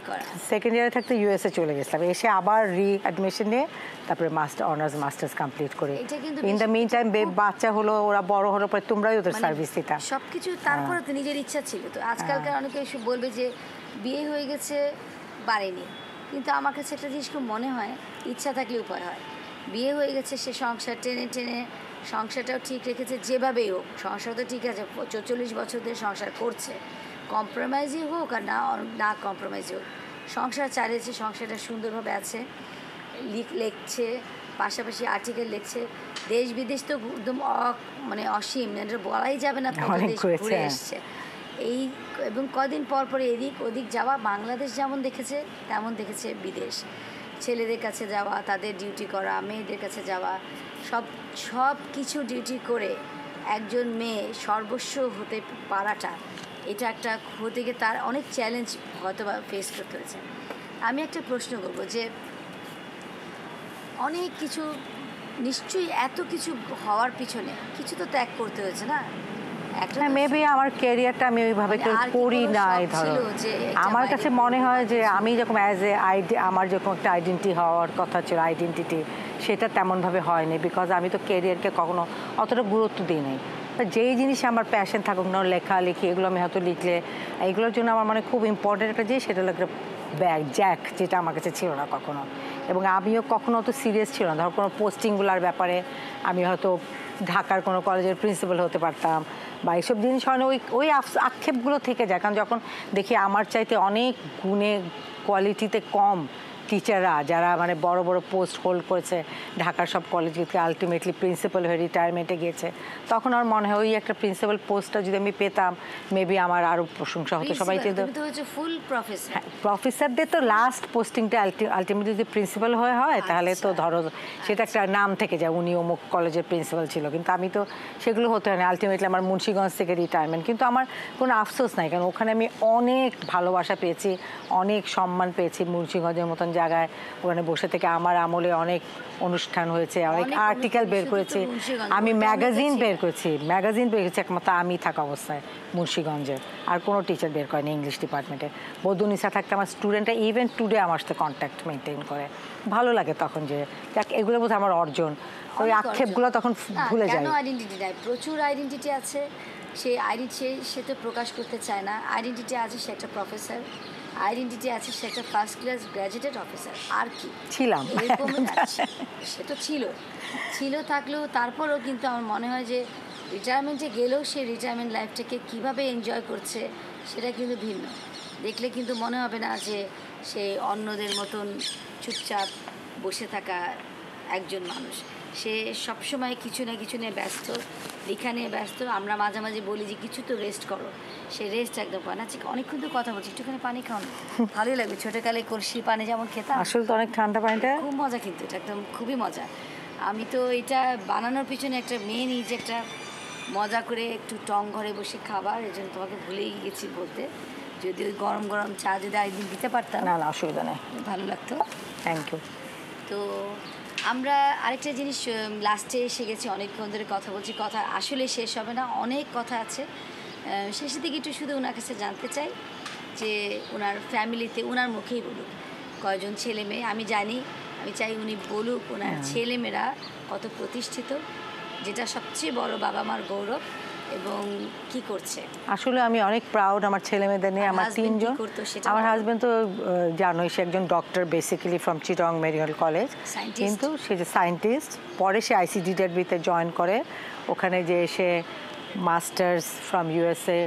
সেকেন্ড ইয়ারে থাকতে ইউএসএ চলে গেছিলাম, এসে আবার রিঅ্যাডমিশন নিয়ে তারপরে অনার্স মাস্টার্স কমপ্লিট করে, ইন দ্য মিন টাইম বাচ্চা হলো, ওরা বড় হলো, পরে তোমরাই ওদের সার্ভিস দিতা সবকিছু। তারপরে তো নিজের ইচ্ছা ছিল। তো আজকালকার অনেকে এসে বলবে যে বিয়ে হয়ে গেছে, বাড়েনি, কিন্তু আমার কাছে একটা জিনিস খুব মনে হয়, ইচ্ছা থাকলে উপায় হয়। বিয়ে হয়ে গেছে, সে সংসার টেনে টেনে সংসারটাও ঠিক রেখেছে, যেভাবেই হোক সংসার তো ঠিক আছে, 44 বছর ধরে সংসার করছে, কম্প্রোমাইজই হোক আর না কম্প্রোমাইজই হোক, সংসার চালিয়েছে, সংসারটা সুন্দরভাবে আছে, লিখছে, পাশাপাশি আর্টিকেল লিখছে, দেশ বিদেশ তো একদম মানে অসীম, এটা বলাই যাবে না, ঘুরে এসছে এই। এবং কদিন পর পরে এদিক ওদিক যাওয়া, বাংলাদেশ যেমন দেখেছে তেমন দেখেছে বিদেশ, ছেলেদের কাছে যাওয়া, তাদের ডিউটি করা, মেয়েদের কাছে যাওয়া, সব কিছু ডিউটি করে একজন মেয়ে সর্বস্ব হতে পারাটা, এটা একটা হতে গিয়ে তার অনেক চ্যালেঞ্জ হয়তো বা ফেস করতে হয়েছে। আমি একটা প্রশ্ন করবো যে অনেক কিছু নিশ্চয়ই, এত কিছু হওয়ার পিছনে কিছু তো ত্যাগ করতে হয়েছে না? মেবি আমার ক্যারিয়ারটা আমি ওইভাবে করি নাই, ধরো আমার কাছে মনে হয় যে আমি যখন অ্যাজ এ আমার যখন একটা আইডেন্টিটি হওয়ার কথা ছিল, আইডেন্টিটি, সেটা তেমনভাবে হয়নি, বিকজ আমি তো ক্যারিয়ারকে কখনো অতটা গুরুত্ব দিই নাই। যেই জিনিসে আমার প্যাশন থাকুক না, লেখালেখি এগুলো আমি হয়তো লিখলে এগুলোর জন্য আমার মানে খুব ইম্পর্টেন্ট একটা জিনিস, সেটা হলো একটা ব্যাগ জ্যাক, যেটা আমার কাছে ছিল না কখনো। এবং আমিও কখনো অত সিরিয়াস ছিল না, ধর কোনো পোস্টিংগুলোর ব্যাপারে আমি হয়তো ঢাকার কোনো কলেজের প্রিন্সিপাল হতে পারতাম বা এইসব জিনিস হয় না, ওই আক্ষেপগুলো থেকে যায়। কারণ যখন দেখি আমার চাইতে অনেক গুণে কোয়ালিটিতে কম টিচাররা যারা মানে বড় বড় পোস্ট হোল্ড করেছে ঢাকার সব কলেজকে, আলটিমেটলি প্রিন্সিপাল হয়ে রিটায়ারমেন্টে গিয়েছে, তখন আমার মনে হয় ওই একটা প্রিন্সিপাল পোস্টটা যদি আমি পেতাম মেবি আমার আরও প্রশংসা হতো। সবাই কিন্তু ফুল প্রফেসর, প্রফেসরদের তো লাস্ট পোস্টিংটা আলটিমেটলি যদি প্রিন্সিপাল হয় তাহলে তো ধরো সেটা একটা নাম থেকে যায়, উনি অমুক কলেজের প্রিন্সিপাল ছিল, কিন্তু আমি তো সেগুলো হতে হয় না। আলটিমেটলি আমার মুন্সিগঞ্জ থেকে রিটায়ারমেন্ট, কিন্তু আমার কোনো আফসোস নাই, কারণ ওখানে আমি অনেক ভালোবাসা পেয়েছি, অনেক সম্মান পেয়েছি। মুন্সিগঞ্জের মতন জায়গায় ওখানে বসে থেকে আমার আমলে অনেক অনুষ্ঠান হয়েছে, অনেক আর্টিকেল বের করেছি, আমি ম্যাগাজিন বের করেছি, একমাত্র আমি থাকা অবস্থায় মুন্সিগঞ্জে, আর কোনো টিচার বের করেনি ইংলিশ ডিপার্টমেন্টে। বদুনিসা থাকতে আমার স্টুডেন্টরা ইভেন টুডে আমার সাথে কন্ট্যাক্ট মেনটেন করে। ভালো লাগে তখন যে এগুলো বোধ আমার অর্জন, ওই আক্ষেপগুলো তখন ভুলে যায়। আইডেন্টিটি নাই, প্রচুর আইডেন্টিটি আছে, সেই আইডেন্টিটি সে তো প্রকাশ করতে চায় না। আইডেন্টিটি আছে সে একটা প্রফেসর, আইডেন্টিটি আছে সে একটা ফার্স্ট ক্লাস গ্র্যাজুয়েটেড অফিসার, আর কি ছিলাম সে তো ছিল থাকলেও তারপরও কিন্তু আমার মনে হয় যে রিটায়ারমেন্টে গেলেও সে রিটায়ারমেন্ট লাইফটাকে কীভাবে এনজয় করছে সেটা কিন্তু ভিন্ন। দেখলে কিন্তু মনে হবে না যে সে অন্যদের মতন চুপচাপ বসে থাকা একজন মানুষ। সে সবসময় কিছু না কিছু নিয়ে ব্যস্ত, লেখা নিয়ে ব্যস্ত। আমরা মাঝে মাঝে বলি যে কিছু তো রেস্ট করো, সে রেস্ট একদম করে না। অনেকক্ষণ তো কথা বলছি, একটুখানি পানি খাও না, ভালোই লাগবে। ছোটোকালে কলসির পানি যেমন খেতাম, আসলে তো অনেক ঠান্ডা পানিটা খুব মজা, কিন্তু এটা একদম খুবই মজা। আমি তো এটা বানানোর পিছনে একটা মেন যে একটা মজা করে একটু টং ঘরে বসে খাবার, এই জন্য তোমাকে ভুলেই গেছি বলতে। যদি ওই গরম গরম চা যদি একদিন দিতে পারতাম, না অসুবিধা নেই, ভালো লাগতো। Thank you. তো আমরা আরেকটা জিনিস লাস্টে এসে গেছি, অনেকক্ষণ ধরে কথা বলছি, কথা আসলে শেষ হবে না, অনেক কথা আছে। শেষের দিকে একটু শুধু ওনার কাছে জানতে চাই যে ওনার ফ্যামিলিতে, ওনার মুখেই বলুক কয়জন ছেলে মেয়ে। আমি জানি, আমি চাই উনি বলুক ওনার ছেলেমেয়েরা কত প্রতিষ্ঠিত, যেটা সবচেয়ে বড় বাবা মার গৌরব, এবং কি করছে। আসলে আমি অনেক প্রাউড আমার ছেলে মেয়েদের নিয়ে। আমার তিনজন, আমার হাজব্যান্ড তো জানোই সে একজন doctor, basically from Chittagong medical college, কিন্তু সে যে সায়েন্টিস্ট। পরে সে ICDW-তে জয়েন করে, ওখানে যে সে মাস্টার্স ফ্রম USA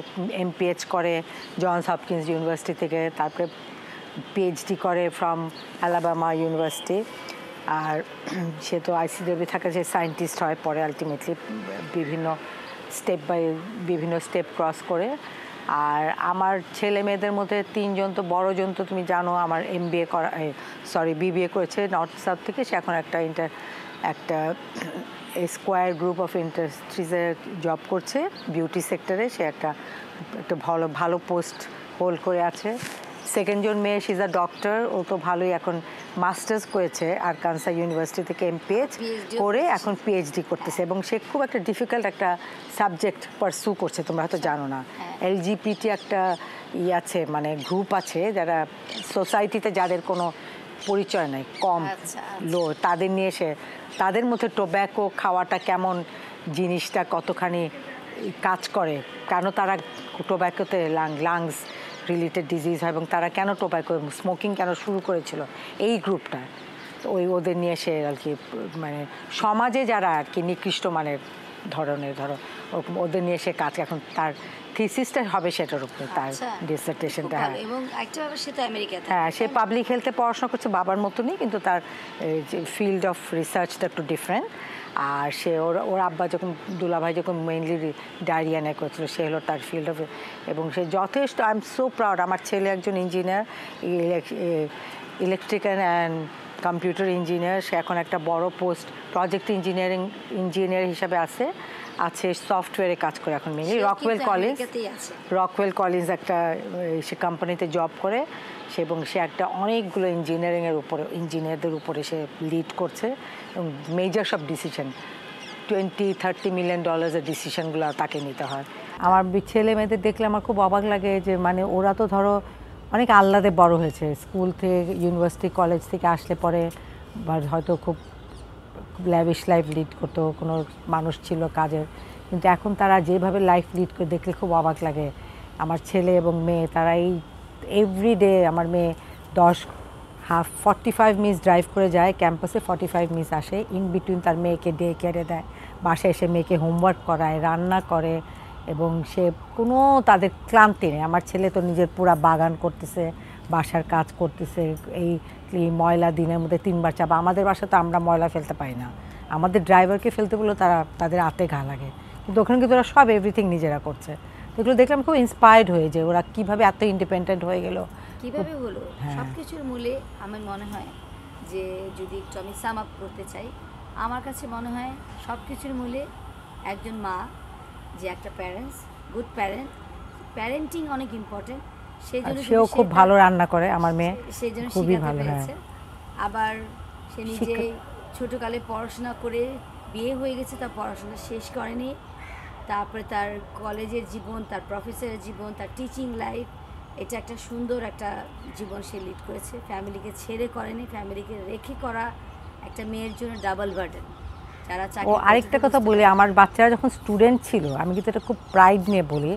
MPH করে জনস হপকিন্স ইউনিভার্সিটি থেকে, তারপরে PhD করে ফ্রম অ্যালাবামা ইউনিভার্সিটি। আর সে তো ICDW থাকে, সে সায়েন্টিস্ট হয় পরে আলটিমেটলি বিভিন্ন স্টেপ ক্রস করে। আর আমার ছেলে মেয়েদের মধ্যে তিনজন তো বড়জন তো তুমি জানো, আমার BBA করেছে নর্থ সাউথ থেকে, সে এখন একটা স্কোয়ার গ্রুপ অফ ইন্ডাস্ট্রিজে জব করছে বিউটি সেক্টরে, সে একটা ভালো পোস্ট হোল্ড করে আছে। সেকেন্ডজন মেয়ে, শি ইজ আ ডক্টর, ও তো ভালোই এখন মাস্টার্স করেছে আরকানসা ইউনিভার্সিটি থেকে, MPH করে এখন PhD করতেছে, এবং সে খুব একটা ডিফিকাল্ট একটা সাবজেক্ট পারসু করছে, তোমরা হয়তো জানো না। LGBT একটা আছে, মানে গ্রুপ আছে যারা সোসাইটিতে যাদের কোনো পরিচয় নাই, কম লো, তাদের নিয়ে তাদের মধ্যে টোব্যাকো খাওয়াটা কেমন জিনিসটা কতখানি কাজ করে, কেন তারা টোব্যাকোতে লাংস রিলেটেড ডিজিজ হয়, এবং তারা কেন টোব্যাকো স্মোকিং কেন শুরু করেছিল, এই গ্রুপটা ওদের নিয়ে সে আর কি, মানে সমাজে যারা আর কি নিকৃষ্ট মানের ধরনের, ধরো ওদের নিয়ে সে কাজ, এখন তার থিসিসটা হবে সেটার উপরে, তার ডিসার্টেশনটা। হ্যাঁ, সে পাবলিক হেলথে পড়াশোনা করছে বাবার মতনই, কিন্তু তার ফিল্ড অফ রিসার্চটা একটু ডিফারেন্ট। আর সে ওর আব্বা যখন, দুলাভাই যখন মেইনলি ডায়রিয়া নিয়ে করছিল, সে হলো তার ফিল্ড অফ, এবং সে যথেষ্ট, আই এম সো প্রাউড। আমার ছেলে একজন engineer, electrical and computer engineer, সে এখন একটা বড় পোস্ট প্রজেক্ট ইঞ্জিনিয়ার হিসাবে আছে সফটওয়্যারে কাজ করে এখন মেনলি রকওয়েল কলিন্স একটা সে কোম্পানিতে জব করে সে, এবং সে একটা অনেকগুলো ইঞ্জিনিয়ারদের উপরে সে লিড করছে, এবং মেজর সব ডিসিশন $20-30 মিলিয়ন ডিসিশনগুলো তাকে নিতে হয়। আমার ছেলে মেয়েদের দেখলে আমার খুব অবাক লাগে যে মানে ওরা তো ধরো অনেক আহ্লাদে বড় হয়েছে, স্কুল থেকে ইউনিভার্সিটি কলেজ থেকে আসলে পরে বা হয়তো খুব ল্যাভিশ লাইফ লিড করতো, কোনো মানুষ ছিল কাজের, কিন্তু এখন তারা যেভাবে লাইফ লিড করে দেখলে খুব অবাক লাগে। আমার ছেলে এবং মেয়ে তারা এই এভরিডে, আমার মেয়ে 45 মিনিটস ড্রাইভ করে যায় ক্যাম্পাসে, 45 মিনিটস আসে, ইন বিটুইন তার মেয়েকে ডে কেয়ারে দেয়, বাসায় এসে মেয়েকে হোমওয়ার্ক করায়, রান্না করে, এবং সে কোনো তাদের ক্লান্তি নেই। আমার ছেলে তো নিজের পুরা বাগান করতেছে, বাসার কাজ করতেছে, এই ময়লা দিনের মধ্যে 3বার চাপা। আমাদের বাসা তো আমরা ময়লা ফেলতে পারি না, আমাদের ড্রাইভারকে ফেলতে বললেও তাদের হাতে ঘা লাগে, কিন্তু ওখানে কিন্তু ওরা সব এভরিথিং নিজেরা করছে। তো এগুলো দেখলাম খুব ইন্সপায়ার্ড হয়ে যে ওরা কীভাবে এত ইন্ডিপেন্ডেন্ট হয়ে গেল, কীভাবে হলো। হ্যাঁ। সব কিছুর মূলে আমার মনে হয় যে যদি একটু আমি সাম আপ করতে চাই, আমার কাছে মনে হয় সব কিছুর মূলে একজন মা, যে একটা প্যারেন্টস, গুড প্যারেন্টিং অনেক ইম্পর্টেন্ট। সেই জন্য সেও খুব ভালো রান্না করে আমার মেয়ে, সেই জন্য খুবই শিখাতে ভালো। হ্যাঁ, পেরেছে। আবার সে নিজে ছোটোকালে পড়াশোনা করে বিয়ে হয়ে গেছে, তার পড়াশোনা শেষ করেনি, তারপরে তার কলেজের জীবন, তার প্রফেসরের জীবন, তার টিচিং লাইফ, এটা একটা সুন্দর একটা জীবন সে লিড করেছে। ফ্যামিলিকে ছেড়ে করেনি, ফ্যামিলিকে রেখে করা একটা মেয়ের জন্য ডাবল বার্ডেন। যারা ও আরেকটা কথা বলি, আমার বাচ্চারা যখন স্টুডেন্ট ছিল, আমি কিন্তু এটা খুব প্রাইড নিয়ে বলি,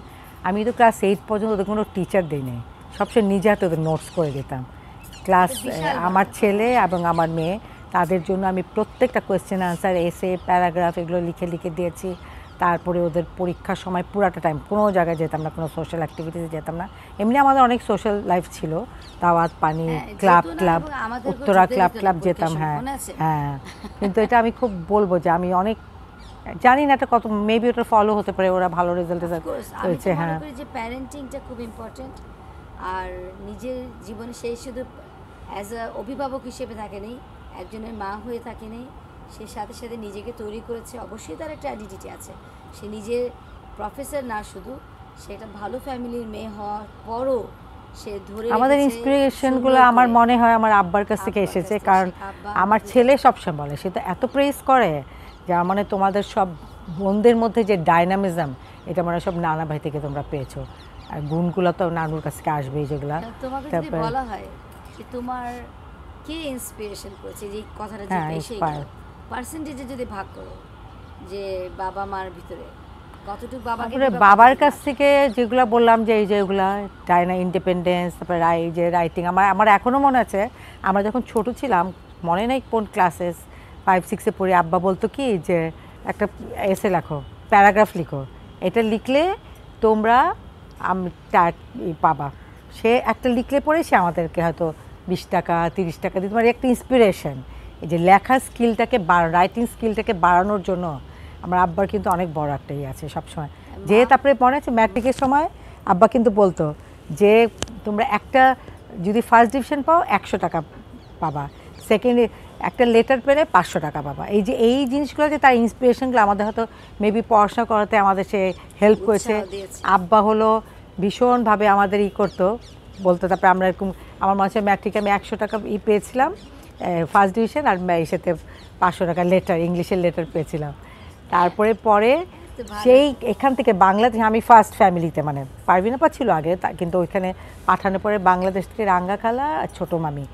আমি তো ক্লাস 8 পর্যন্ত ওদের কোনো টিচার দিইনি, সবসময় নিজে হাতে ওদের নোটস করে দিতাম। আমার ছেলে এবং আমার মেয়ে, তাদের জন্য আমি প্রত্যেকটা কোয়েশ্চেন আনসার, এসে, প্যারাগ্রাফ এগুলো লিখে লিখে দিয়েছি। তারপরে ওদের পরীক্ষার সময় পুরাটা টাইম কোনো জায়গায় যেতাম না, কোনো সোশ্যাল অ্যাক্টিভিটিসে যেতাম না। এমনি আমাদের অনেক সোশ্যাল লাইফ ছিল, দাওয়াত পানি, ক্লাব, উত্তরা ক্লাব যেতাম। হ্যাঁ হ্যাঁ, কিন্তু এটা আমি খুব বলবো যে আমি অনেক জানি না এটা কত, মেবি ওটা ফলো হতে পারে, ওরা ভালো রেজাল্ট হয়েছে। হ্যাঁ, যে প্যারেন্টিংটা খুব ইম্পর্টেন্ট। আর নিজের জীবনে সেই শুধু অ্যাজ আ অভিভাবক হিসেবে থাকেনি, একজনের মা হয়ে থাকেনি, সে সাথে সাথে নিজেকে তৈরি করেছে। অবশ্যই তার একটা আইডেন্টিটি আছে, সে নিজের প্রফেসর না শুধু, সে একটা ভালো ফ্যামিলির মেয়ে হওয়ার পরও সে ধরে আমাদের ইন্সপিরেশনগুলো আমার মনে হয় আমার আব্বার কাছ থেকে এসেছে। কারণ আমার ছেলে সবসময় বলে, সে তো এত প্রেস করে যে মানে তোমাদের সব বোনদের মধ্যে যে ডাইনামিজম, এটা মানে সব নানা ভাই থেকে তোমরা পেয়েছো, আর গুণগুলো তো নানুর কাছ থেকে আসবেই। যেগুলো তোমাকে যদি বলা হয় যে তোমার কে ইন্সপিরেশন করেছে, যে কথাটা যেটা এসে পার্সেন্টেজে যদি ভাগ করো, যে বাবা মার ভিতরে কতটুকু বাবার কাছ থেকে যেগুলো বললাম, যে এই যে এগুলা ইন্ডিপেন্ডেন্স, তারপরে এই যে রাইটিং, আমার এখনও মনে আছে, আমরা যখন ছোট ছিলাম, মনে নেই কোন ক্লাসে 5-6-এ পড়ি, আব্বা বলতো কি যে একটা এসে লেখো, প্যারাগ্রাফ লিখো, এটা লিখলে তোমরা পাবা। সে একটা লিখলে পরে সে আমাদেরকে হয়তো 20 টাকা 30 টাকা দিতে পারে, একটা ইন্সপিরেশন। এই যে লেখার স্কিলটাকে, রাইটিং স্কিলটাকে বাড়ানোর জন্য আমার আব্বার কিন্তু অনেক বড় একটা ইয়ে আছে সবসময়। যে তারপরে মনে আছে ম্যাট্রিকের সময় আব্বা কিন্তু বলতো যে তোমরা একটা যদি ফার্স্ট ডিভিশন পাও 100 টাকা পাবা, সেকেন্ড একটা লেটার পেলে 500 টাকা পাবা। এই জিনিসগুলো, যে তার ইন্সপিরেশনগুলো আমাদের হয়তো মেবি পড়াশোনা করাতে আমাদের সে হেল্প করেছে। আব্বা হলো ভীষণভাবে আমাদের করতো, বলতো। তারপরে আমরা এরকম, আমার মনে হচ্ছে ম্যাট্রিকে আমি 100 টাকা পেয়েছিলাম ফার্স্ট ডিভিশন, আর সাথে 500 টাকা লেটার, ইংলিশের লেটার পেয়েছিলাম। তারপরে পরে সেই এখান থেকে বাংলাদেশ, আমি ফার্স্ট ফ্যামিলিতে, মানে পারভিনা পা ছিল আগে, কিন্তু ওইখানে পাঠানোর পরে বাংলাদেশ থেকে রাঙ্গা খালা আর ছোটো মামি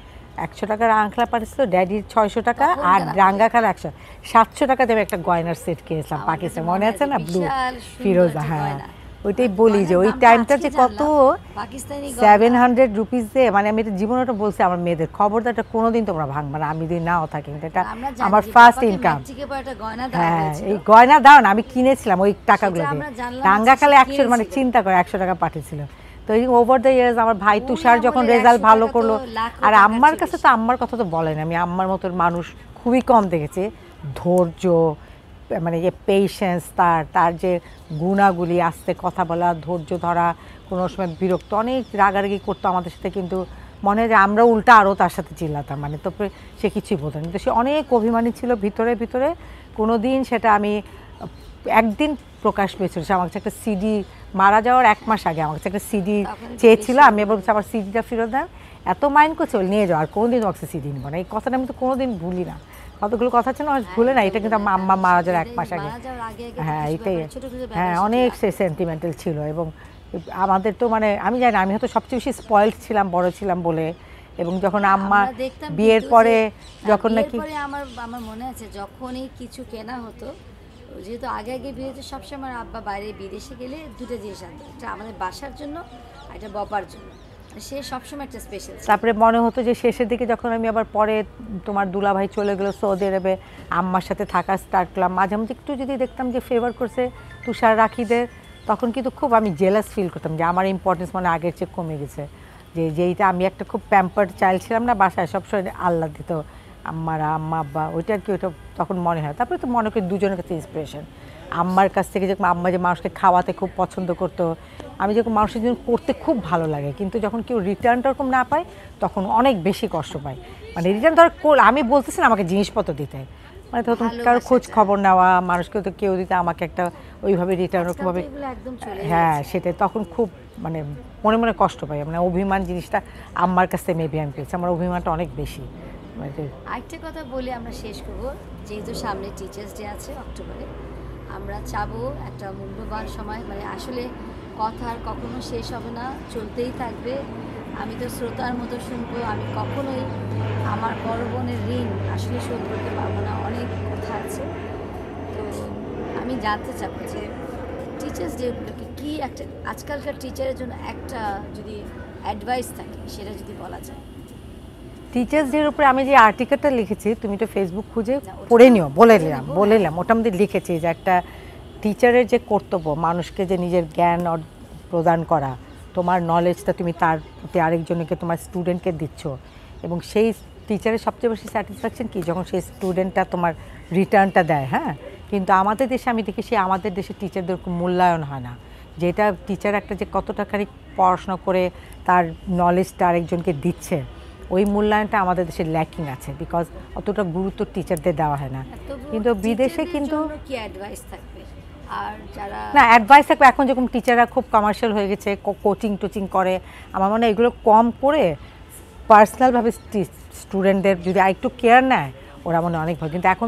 100 টাকা রাঙ্গা খালা পাঠিয়েছিল, ড্যাডির 600 টাকা, আর রাঙ্গা খালা 700 টাকা দেবে একটা গয়নার সেট কিনেছিলাম পাকিস্তান, মনে আছে না, ব্লু ফিরোজা। হ্যাঁ, ওইটাই বলি যে ওই টাইমটা যে কত 700 রুপিস দিয়ে, মানে আমি এটা জীবনটা বলছি আমার মেয়েদের, খবরদারটা কোনোদিন তোমরা ভাঙবা না, আমি যদি নাও থাকি, এটা আমার ফার্স্ট ইনকাম। হ্যাঁ, এই গয়না দাও না, আমি কিনেছিলাম ওই টাকাগুলো দিয়ে, রাঙ্গা খালা 100, মানে চিন্তা করে 100 টাকা পাঠিয়েছিল। তো এই ওভার দ্য ইয়ার্স আমার ভাই তুষার যখন রেজাল্ট ভালো করলো, আর আম্মার কাছে তো আম্মার কথা তো বলেন, আমি আম্মার মতন মানুষ খুবই কম দেখেছি। ধৈর্য, মানে যে পেশেন্স, তার যে গুণাগুলি, আস্তে কথা বলা, ধৈর্য ধরা, কোনো সময় বিরক্ত, অনেক রাগারাগি করতো আমাদের সাথে, কিন্তু মনে হয় যে আমরা উল্টা আরও তার সাথে চিল্লাতাম, মানে তো সে কিছুই বলতো না, কিন্তু সে অনেক অভিমানী ছিল ভিতরে ভিতরে। কোনো দিন সেটা আমি একদিন প্রকাশ পেয়েছিল, সে আমার কাছে একটা সিডি, মারা যাওয়ার 1 মাস আগে আমার কাছে একটা সিডি চেয়েছিল, আমি বলছি আমার সিডিটা ফেরত দেন, এত মাইন্ড করছে নিয়ে যাও, আর কোনোদিন তোমার সিডি নিব না। এই কথাটা আমি তো কোনোদিন ভুলি না, কতগুলো কথা ছিল না ভুলে না। এটা কিন্তু আম্মা মারা যাওয়ার 1 মাস আগে। হ্যাঁ, এটাই। হ্যাঁ, অনেক সে সেন্টিমেন্টাল ছিল। এবং আমাদের তো, মানে আমি জানি না, আমি হয়তো সবচেয়ে বেশি স্পয়েলড ছিলাম, বড় ছিলাম বলে। এবং যখন আম্মা বিয়ের পরে, যখন নাকি আমার মনে আছে, যখনই কিছু কেনা হতো, যেহেতু আগে আগে বিয়ে হচ্ছে, সবসময় আমার আব্বা বাইরে বিদেশে গেলে দুটো জিনিস আনতো, একটা আমাদের বাসার জন্য আর একটা বপার জন্য। সে সবসময় একটা স্পেশাল। তারপরে মনে হতো যে শেষের দিকে যখন আমি আবার পরে তোমার দুলাভাই চলে গেলো সৌদি আরবে, আম্মার সাথে থাকা স্টার্ট করলাম, মাঝে মাঝে একটু যদি দেখতাম যে ফেভার করছে তুষার রাখিদের, তখন কিন্তু খুব আমি জেলাস ফিল করতাম যে আমার ইম্পর্টেন্স মানে আগের চেয়ে কমে গেছে। যেইটা আমি একটা খুব প্যাম্পার্ড চাইল্ড ছিলাম না, বাসায় সবসময় আল্লাহ দিত আম্মা আব্বা, ওইটা আর কি, ওইটা তখন মনে হয়। তারপরে তো মনে করি দুজনের কাছে ইন্সপিরেশন। আম্মার কাছ থেকে যেরকম আম্মা যে মানুষকে খাওয়াতে খুব পছন্দ করতো, আমি যেরকম মানুষের জন্য করতে খুব ভালো লাগে, কিন্তু যখন কেউ রিটার্নটা ওরকম না পায় তখন অনেক বেশি কষ্ট পায়। মানে রিটার্ন ধর আমি বলতেছি না আমাকে জিনিসপত্র দিতে, মানে তখন কারো খোঁজ খবর নেওয়া, মানুষকে তো কেউ দিতে, আমাকে একটা ওইভাবে রিটার্ন ওরকমভাবে, হ্যাঁ সেটাই তখন খুব মানে মনে মনে কষ্ট পাই। মানে অভিমান জিনিসটা আম্মার কাছ থেকে মেবি আমি পেয়েছি, আমার অভিমানটা অনেক বেশি। আরেকটা কথা বলে আমরা শেষ করবো, যেহেতু সামনে টিচার্স ডে আছে অক্টোবরে, আমরা চাবো একটা মূল্যবান সময়, মানে আসলে কথা আর কখনো শেষ হবে না, চলতেই থাকবে। আমি তো শ্রোতার মতো শুনবো, আমি কখনোই আমার বড় বোনের ঋণ আসলে শোধ করতে পারবো না, অনেক কথা আছে। তো আমি জানতে চাবো যে টিচার্স ডে উপলক্ষে কী একটা আজকালকার টিচারের জন্য একটা যদি অ্যাডভাইস থাকে সেটা যদি বলা যায়। টিচার্স ডের উপরে আমি যে আর্টিকেলটা লিখেছি, তুমি তো ফেসবুক খুঁজে পড়ে নিও, বলে নিলাম ওটা আমাদের লিখেছি যে একটা টিচারের যে কর্তব্য মানুষকে যে নিজের জ্ঞান প্রদান করা, তোমার নলেজটা তুমি তার প্রতি আরেকজনকে তোমার স্টুডেন্টকে দিচ্ছ, এবং সেই টিচারের সবচেয়ে বেশি স্যাটিসফ্যাকশন কি যখন সেই স্টুডেন্টটা তোমার রিটার্নটা দেয়। হ্যাঁ, কিন্তু আমাদের দেশে আমি দেখি আমাদের দেশে টিচারদের মূল্যায়ন হয় না, যেটা টিচার একটা যে কতটা খানিক পড়াশোনা করে তার নলেজটা আরেকজনকে দিচ্ছে, ওই মূল্যায়নটা আমাদের দেশে ল্যাকিং আছে, বিকজ অতটা গুরুত্ব টিচারদের দেওয়া হয় না। কিন্তু বিদেশে কিন্তু কি অ্যাডভাইস থাকবে? আর যারা না অ্যাডভাইস থাকবে, এখন যেরকম টিচাররা খুব কমার্শিয়াল হয়ে গেছে, কোচিং করে, আমার মনে হয় এগুলো কম করে পার্সোনালভাবে স্টুডেন্টদের যদি আরেকটু কেয়ার নেয়, ওরা মনে অনেক ভালো। কিন্তু এখন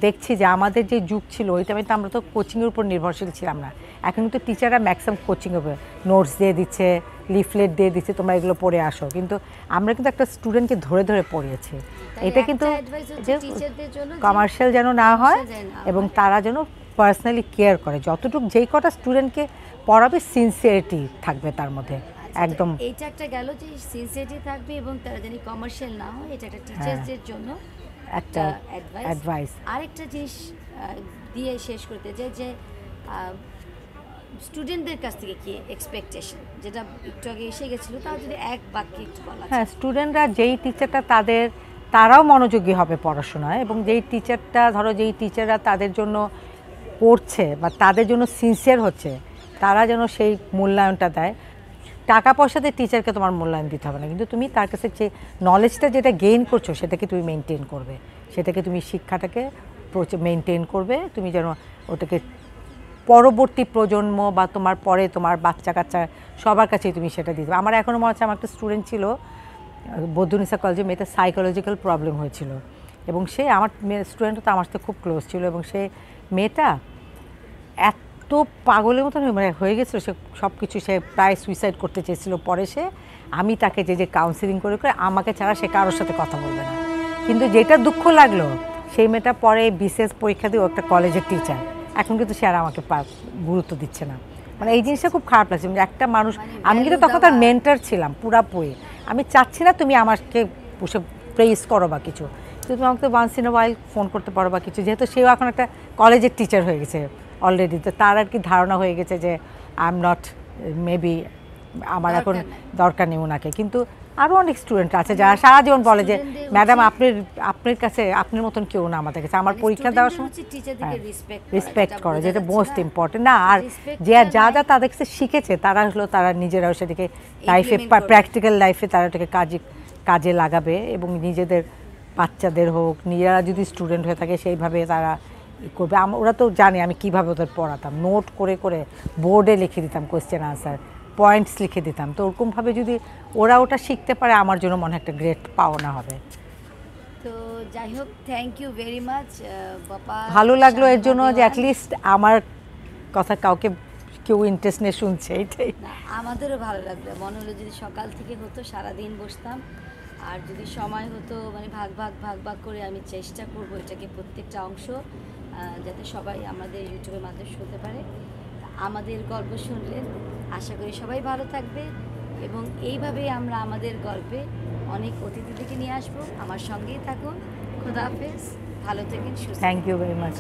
দেখছি যে আমাদের যে যুগ ছিল ওই টাইমে তো আমরা তো কোচিংয়ের উপর নির্ভরশীল ছিলাম না। এখন কিন্তু টিচাররা ম্যাক্সিমাম কোচিংয়ের উপরে নোটস দিয়ে দিচ্ছে, লিফলেট দিয়ে দিচ্ছে, তোমরা এগুলো পড়ে আসো, কিন্তু আমরা কিন্তু একটা স্টুডেন্টকে ধরে ধরে পড়িয়েছি। এটা কিন্তু কমার্শিয়াল যেন না হয় এবং তারা যেন পার্সোনালি কেয়ার করে, যতটুকু যেই কটা স্টুডেন্টকে পড়াবে সিনসিয়ারিটি থাকবে তার মধ্যে একদম। এইটা একটা গেল যে সিনসিয়ারিটি থাকবে এবং তারা জানি কমার্শিয়াল না হয়, এটা একটা টিচারদের জন্য একটা অ্যাডভাইস। আরেকটা জিনিস দিয়ে শেষ করতে চাই যে স্টুডেন্টদের কাছ থেকে কি এক্সপেকটেশন, যেটা একটু আগে এসে গেছিলো, তাও যদি এক বাক্যে একটু বলা। হ্যাঁ, স্টুডেন্টরা যেই টিচারটা তারাও মনোযোগী হবে পড়াশোনায়, এবং যেই টিচাররা তাদের জন্য পড়ছে বা তাদের জন্য সিনসিয়ার হচ্ছে, তারা যেন সেই মূল্যায়নটা দেয়। টাকা পয়সাতে টিচারকে তোমার মূল্যায়ন দিতে হবে না, কিন্তু তুমি তার কাছে যে নলেজটা যেটা গেইন করছো সেটাকে তুমি মেনটেন করবে, সেটাকে তুমি শিক্ষাটাকে মেনটেন করবে, তুমি যেন ওটাকে পরবর্তী প্রজন্ম বা তোমার পরে তোমার বাচ্চা কাচ্চা সবার কাছেই তুমি সেটা দিতে। আমার এখনও মনে হচ্ছে, আমার একটা স্টুডেন্ট ছিল বৌদ্ধনিসা কলেজে, মেয়েটা সাইকোলজিক্যাল প্রবলেম হয়েছিল, এবং সে আমার স্টুডেন্টও তো আমার সাথে খুব ক্লোজ ছিল, এবং সে মেয়েটা এত পাগলের মতন হয়ে গেছিলো, সে সব কিছু, সে প্রায় সুইসাইড করতে চেয়েছিল। পরে আমি তাকে যে কাউন্সিলিং করে আমাকে ছাড়া সে কারোর সাথে কথা বলবে না। কিন্তু যেটা দুঃখ লাগলো, সেই মেয়েটা পরে বিসিএস পরীক্ষা দিয়ে একটা কলেজের টিচার, এখন কিন্তু সে আর আমাকে গুরুত্ব দিচ্ছে না। মানে এই জিনিসটা খুব খারাপ লাগছে। একটা মানুষ, আমি কিন্তু তখন তার মেন্টর ছিলাম পুরাপুরি, আমি চাচ্ছি না তুমি আমাকে বসে প্রেস করো বা কিছু, তুমি আমাকে once in a while phone করতে পারো বা কিছু। যেহেতু সেও এখন একটা কলেজের টিচার হয়ে গেছে অলরেডি, তো তার আর কি ধারণা হয়ে গেছে যে আই এম নট, মেবি আমার এখন দরকার নেই ওনাকে। কিন্তু আরও অনেক স্টুডেন্ট আছে যারা সারা জীবন বলে যে ম্যাডাম আপনার কাছে আপনার মতন কেউ না আমাদের কাছে। আমার পরীক্ষা দেওয়ার সময় রেসপেক্ট করে, যেটা মোস্ট ইম্পর্টেন্ট না। আর যা তাদের কাছে শিখেছে তারা তারা নিজেরাও সেটাকে লাইফে, প্র্যাকটিক্যাল লাইফে তারা এটাকে কাজে লাগাবে, এবং নিজেদের বাচ্চাদের হোক, নিজেরা যদি স্টুডেন্ট হয়ে থাকে সেইভাবে তারা করবে। ওরা তো জানে আমি কীভাবে ওদের পড়াতাম, নোট করে করে বোর্ডে লিখে দিতাম কোয়েশ্চেন আনসার, পয়েন্টস লিখে দিতাম। তো ওরকমভাবে যদি ওরা ওটা শিখতে পারে, আমার জন্য মনে হয় একটা গ্রেট পাওনা হবে। তো যাই হোক, থ্যাংক ইউ ভেরি মাচ বাবা। ভালো লাগলো এর জন্য যে অ্যাটলিস্ট আমার কথা কেউ ইন্টারেস্ট নিয়ে শুনছে, এটাই আমাদেরও ভালো লাগলো। মনে হলো যদি সকাল থেকে হতো সারাদিন বসতাম, আর যদি সময় হতো মানে ভাগ ভাগ করে আমি চেষ্টা করবো এটাকে প্রত্যেকটা অংশ যাতে সবাই আমাদের ইউটিউবের মাধ্যমে শুনতে পারে। আমাদের গল্প শুনলেন, আশা করি সবাই ভালো থাকবে এবং এইভাবেই আমরা আমাদের গল্পে অনেক অতিথিদেরকে নিয়ে আসবো। আমার সঙ্গেই থাকুন। খোদা হাফেজ, ভালো থাকেন, সুস্থ থ্যাংক ইউ ভেরি মাচ।